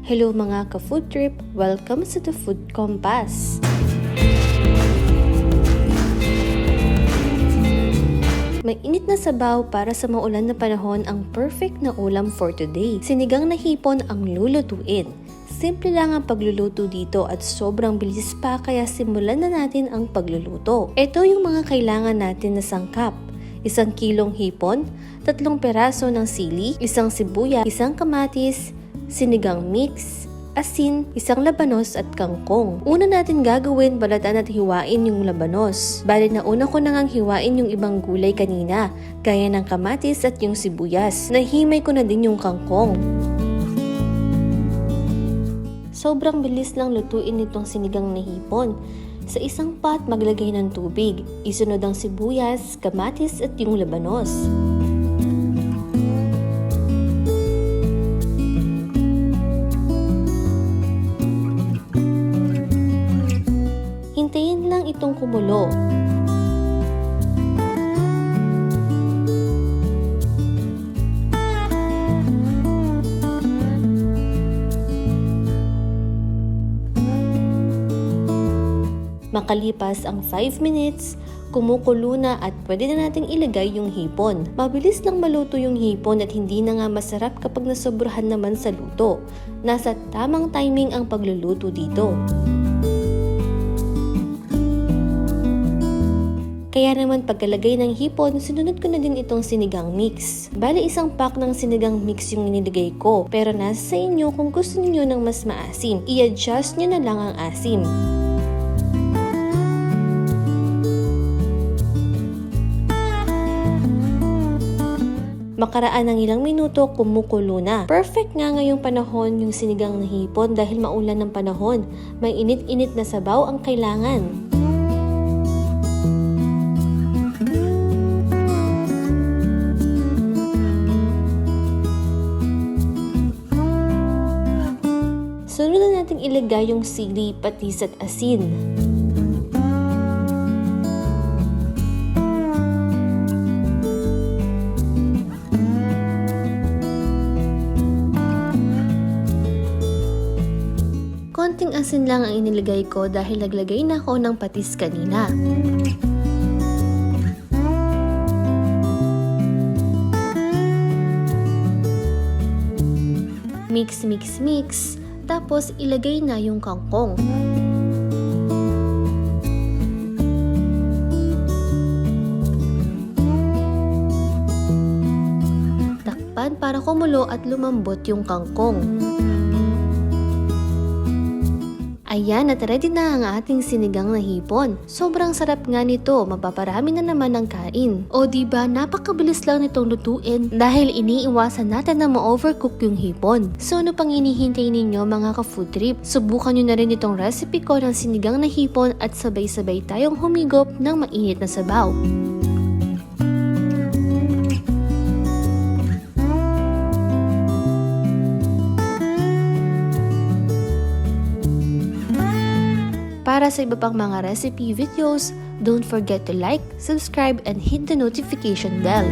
Hello mga ka-food trip! Welcome sa The Food Compass! May init na sabaw para sa maulan na panahon ang perfect na ulam for today. Sinigang na hipon ang lulutuin. Simple lang ang pagluluto dito at sobrang bilis pa kaya simulan na natin ang pagluluto. Ito yung mga kailangan natin na sangkap. 1 kilong hipon, 3 peraso ng sili, 1 sibuyas, 1 kamatis, sinigang mix, asin, 1 labanos at kangkong. Una natin gagawin, balatan at hiwain yung labanos. Bali na una ko nang hiwain yung ibang gulay kanina, gaya ng kamatis at yung sibuyas. Nahimay ko na din yung kangkong. Sobrang bilis lang lutuin nitong sinigang na hipon. Sa isang pot, maglagay ng tubig. Isunod ang sibuyas, kamatis at yung labanos. Hintayin lang itong kumulo. Makalipas ang 5 minutes, kumukulo na at pwede na nating ilagay yung hipon. Mabilis lang maluto yung hipon at hindi na nga masarap kapag nasobrahan naman sa luto. Nasa tamang timing ang pagluluto dito. Kaya naman pagkalagay ng hipon, sinunod ko na din itong sinigang mix. Bali 1 pack ng sinigang mix yung nilagay ko, pero nasa sa inyo kung gusto niyo ng mas maasim. I-adjust nyo na lang ang asim. Makaraan ng ilang minuto, kumukulo na. Perfect nga ngayong panahon yung sinigang na hipon dahil maulan ng panahon. May init-init na sabaw ang kailangan. Sunod na natin ilagay yung sili, patis at asin. Konting asin lang ang inilagay ko dahil naglagay na ako ng patis kanina. Mix, mix, mix. Tapos ilagay na yung kangkong. Takpan para kumulo at lumambot yung kangkong. Ayan, at ready na ang ating sinigang na hipon. Sobrang sarap nga nito, mapaparami na naman ang kain. O diba, napakabilis lang nitong lutuin dahil iniiwasan natin na ma-overcook yung hipon. So ano pang hinihintay ninyo mga ka-food trip? Subukan nyo na rin itong recipe ko ng sinigang na hipon at sabay-sabay tayong humigop ng mainit na sabaw. Para sa iba pang mga recipe videos, don't forget to like, subscribe, and hit the notification bell.